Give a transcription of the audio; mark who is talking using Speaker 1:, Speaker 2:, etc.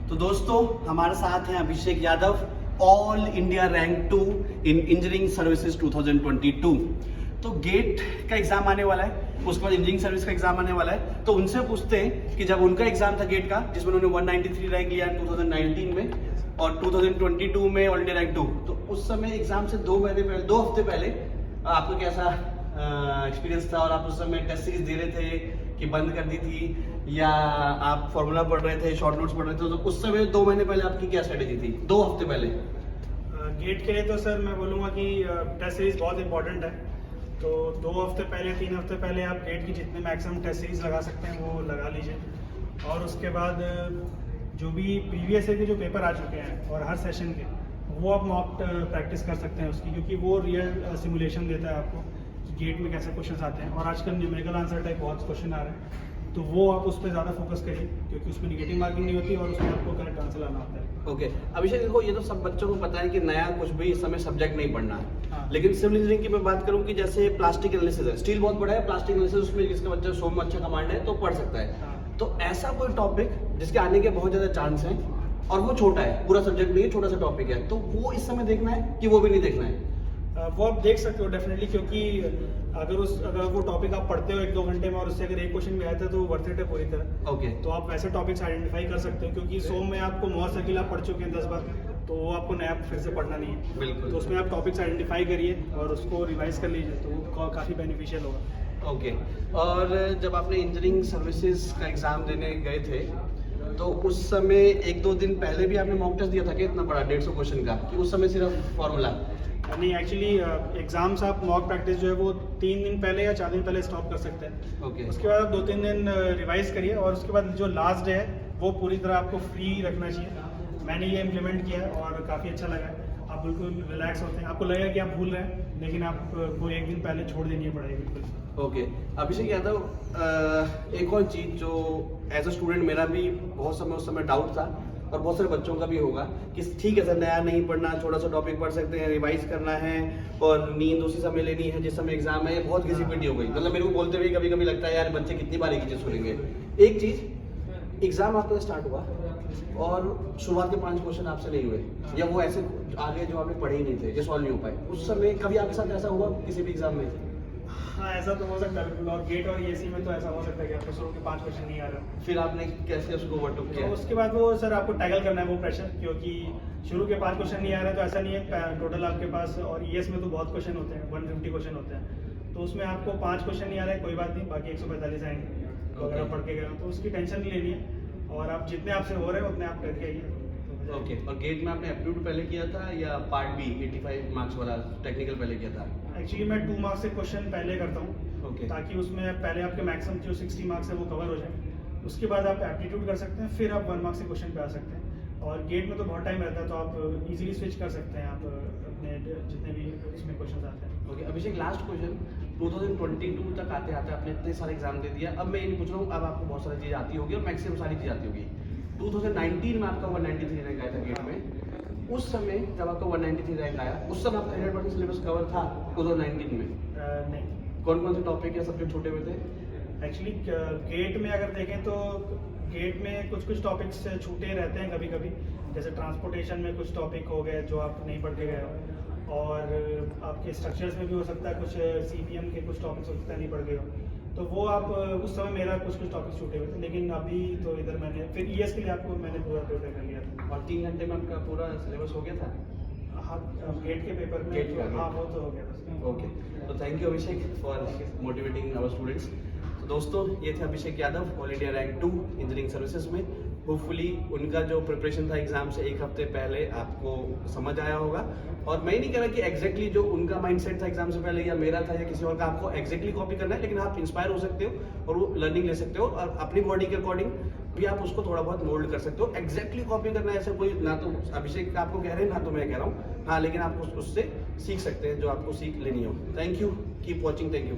Speaker 1: तो दोस्तों हमारे साथ हैं Abhishek Yadav, all India rank 2 in engineering services 2022। तो गेट का एग्जाम आने वाला है, उसके बाद इंजीनियरिंग सर्विस का एग्जाम आने वाला है। तो उनसे पूछते हैं कि जब उनका एग्जाम था गेट का, जिसमें उन्होंने 193 रैंक लिया 2019 में और 2022 में ऑल इंडिया रैंक 2, तो उस समय एग्जाम से 2 हफ्ते पहले आपको कैसा एक्सपीरियंस था? और आप उस समय टेस्ट सीरीज दे रहे थे कि बंद कर दी थी, या आप फॉर्मूला पढ़ रहे थे, शॉर्ट नोट्स पढ़ रहे थे? तो उस समय 2 महीने पहले आपकी क्या स्ट्रेटेजी थी, 2 हफ्ते पहले?
Speaker 2: गेट के लिए तो सर मैं बोलूँगा कि टेस्ट सीरीज बहुत इंपॉर्टेंट है। तो 2 हफ्ते पहले 3 हफ्ते पहले आप गेट की जितने मैक्सिमम टेस्ट सीरीज लगा सकते हैं वो लगा लीजिए। और उसके बाद जो भी प्रीवियस ईयर के जो पेपर आ चुके हैं और हर सेशन के, वो आप मॉक प्रैक्टिस कर सकते हैं उसकी, क्योंकि वो रियल सिमुलेशन देता है आपको कि गेट में कैसे क्वेश्चन आते हैं। और आजकल न्यूमेरिकल आंसर टाइप बहुत क्वेश्चन आ रहे हैं, तो वो आप उस पर ज़्यादा फोकस करिए, क्योंकि उसमें निगेटिव मार्किंग नहीं होती और उसमें आपको करेक्ट आंसर लाना होता है।
Speaker 1: ओके अभिषेक, देखो ये तो सब बच्चों को पता है कि नया कुछ भी इस समय सब्जेक्ट नहीं पढ़ना है।
Speaker 2: हाँ।
Speaker 1: लेकिन सिविल इंजीनियरिंग की मैं बात करूं कि जैसे प्लास्टिक एनालिसिस है, स्टील बहुत बड़ा है, प्लास्टिक एनालिसिस उसमें जिसका बच्चा 100 में अच्छा कमांड है तो पढ़ सकता है।
Speaker 2: हाँ।
Speaker 1: तो ऐसा कोई टॉपिक जिसके आने के बहुत ज़्यादा चांस हैं और वो छोटा है, पूरा सब्जेक्ट नहीं है, छोटा सा टॉपिक है, तो वो इस समय देखना है कि वो भी नहीं देखना है?
Speaker 2: वो आप देख सकते हो डेफिनेटली, क्योंकि अगर वो टॉपिक आप पढ़ते हो 1-2 घंटे में और उससे अगर एक क्वेश्चन भी आया था तो वो वर्थ इट है पूरी तरह।
Speaker 1: ओके।
Speaker 2: तो आप वैसे टॉपिक्स आइडेंटिफाई कर सकते हो, क्योंकि 100 में आपको मोहर सर्किल आप पढ़ चुके हैं 10 बार, तो वो आपको नया फिर से पढ़ना नहीं है।
Speaker 1: बिल्कुल।
Speaker 2: तो उसमें आप टॉपिक्स आइडेंटिफाई करिए और उसको रिवाइज कर लीजिए, तो वो काफ़ी बेनिफिशियल होगा।
Speaker 1: ओके। और जब आपने इंजीनियरिंग सर्विसेज का एग्जाम देने गए थे तो उस समय 1-2 दिन पहले भी आपने मॉक टेस्ट दिया था कि इतना बड़ा 150 क्वेश्चन का, कि उस समय सिर्फ फॉर्मूला?
Speaker 2: नहीं, एक्चुअली एग्जाम्स आप मॉक प्रैक्टिस जो है वो 3 दिन पहले या 4 दिन पहले स्टॉप कर सकते हैं।
Speaker 1: ओके।
Speaker 2: उसके बाद आप 2-3 दिन रिवाइज करिए और उसके बाद जो लास्ट डे है वो पूरी तरह आपको फ्री रखना चाहिए। मैंने ये इम्प्लीमेंट किया है और काफ़ी अच्छा लगा है। आप बिल्कुल रिलैक्स होते हैं, आपको लगेगा कि आप भूल रहे हैं, लेकिन आपको 1 दिन पहले छोड़ देनी है पढ़ाई बिल्कुल।
Speaker 1: ओके। अभिषेक यादव, एक और चीज़ जो एज अ स्टूडेंट मेरा भी बहुत समय उस समय डाउट था और बहुत सारे बच्चों का भी होगा कि ठीक है सर, नया नहीं पढ़ना, छोटा सा टॉपिक पढ़ सकते हैं, रिवाइज करना है और नींद उसी समय लेनी है जिस समय एग्जाम है। ये बहुत घिसी पिटी हो गई, मतलब मेरे को बोलते हुए कभी कभी लगता है यार बच्चे कितनी बार एक ही चीज़ सुनेंगे। एक चीज़, एग्जाम आपका स्टार्ट हुआ और शुरुआत के 5 क्वेश्चन आपसे नहीं हुए, या वो ऐसे आगे जो आपने पढ़े ही नहीं थे, ये सॉल्व नहीं हो पाए, उस समय कभी आपके साथ ऐसा हुआ किसी भी एग्जाम में?
Speaker 2: हाँ, ऐसा तो हो सकता है बिल्कुल। और गेट और ESE में तो ऐसा हो सकता है कि आपको शुरू के 5 क्वेश्चन नहीं आ रहे।
Speaker 1: फिर आपने कैसे उसको ओवरटुक किया?
Speaker 2: तो उसके बाद वो सर आपको टैकल करना है वो प्रेशर, क्योंकि शुरू के 5 क्वेश्चन नहीं आ रहे तो ऐसा नहीं है, टोटल आपके पास, और ES में तो बहुत क्वेश्चन होते हैं, 150 क्वेश्चन होते हैं, तो उसमें आपको 5 क्वेश्चन नहीं आ रहे, कोई बात नहीं, बाकी 145 आएंगे। तो अगर आप पढ़ के गए हो तो उसकी टेंशन नहीं लेनी है, और आप जितने आपसे हो रहे हैं उतने आप करके आइए।
Speaker 1: ओके। और गेट में आपने एप्टीट्यूड पहले किया था या पार्ट बी 85 मार्क्स वाला टेक्निकल पहले किया था?
Speaker 2: एक्चुअली मैं 2 मार्क्स से क्वेश्चन पहले करता हूँ,
Speaker 1: ओके।
Speaker 2: ताकि उसमें पहले आपके मैक्सिमम जो 60 मार्क्स है वो कवर हो जाए। उसके बाद आप एप्टीट्यूड कर सकते हैं, फिर आप 1 मार्क्स से क्वेश्चन पे आ सकते हैं। और गेट में तो बहुत टाइम रहता है, तो आप इजीली स्विच कर सकते हैं, आप अपने जितने भी उसमें क्वेश्चन आते हैं।
Speaker 1: ओके अभिषेक, लास्ट क्वेश्चन, 2022 तक आते आते आपने इतने सारे एग्जाम दे दिया, अब मैं ये नहीं पूछ रहा हूँ, अब आपको बहुत सारी चीज़ आती होगी और मैक्सिमम सारी चीज़ आती होगी। 2019 में आपका 193 रैंक आया था गेट में, उस समय जब आपका 193 रैंक आया, उस समय आपका 100% सिलेबस कवर था 2019 में?
Speaker 2: नहीं।
Speaker 1: कौन कौन से टॉपिक या सब्जेक्ट छोटे हुए थे?
Speaker 2: एक्चुअली गेट में अगर देखें तो गेट में कुछ टॉपिक्स छूटे रहते हैं कभी कभी, जैसे ट्रांसपोर्टेशन में कुछ टॉपिक हो गए जो आप नहीं पढ़ के गए हो, और आपके स्ट्रक्चर्स में भी हो सकता है कुछ CPM के कुछ टॉपिक्स हो सकता है नहीं पढ़ गए हो, तो वो आप उस समय मेरा कुछ टॉपिक्स छूटे हुए थे। लेकिन अभी तो इधर मैंने फिर ES के लिए आपको मैंने पूरा प्रिपेयर कर लिया था।
Speaker 1: और 3 घंटे में आपका पूरा सिलेबस हो गया था?
Speaker 2: हाँ, गेट के पेपर में
Speaker 1: गेट का?
Speaker 2: हाँ, वो तो हो गया था।
Speaker 1: ओके, तो thank you Abhishek for motivating our students. तो दोस्तों, ये थे Abhishek Yadav, all India rank 2 engineering services में। होपफुली उनका जो प्रिपरेशन था एग्जाम से 1 हफ्ते पहले आपको समझ आया होगा। और मैं नहीं कह रहा कि एग्जैक्टली जो उनका माइंडसेट था एग्जाम से पहले या मेरा था या किसी और का आपको एग्जैक्टली कॉपी करना है, लेकिन आप इंस्पायर हो सकते हो और वो लर्निंग ले सकते हो और अपनी बॉडी के अकॉर्डिंग भी आप उसको थोड़ा बहुत मोल्ड कर सकते हो। एग्जैक्टली कॉपी करना ऐसा कोई, ना तो अभिषेक आपको कह रहे हैं ना तो मैं कह रहा हूँ, हाँ, लेकिन आप उससे सीख सकते हैं जो आपको सीख लेनी हो। Thank you, keep watching, thank you.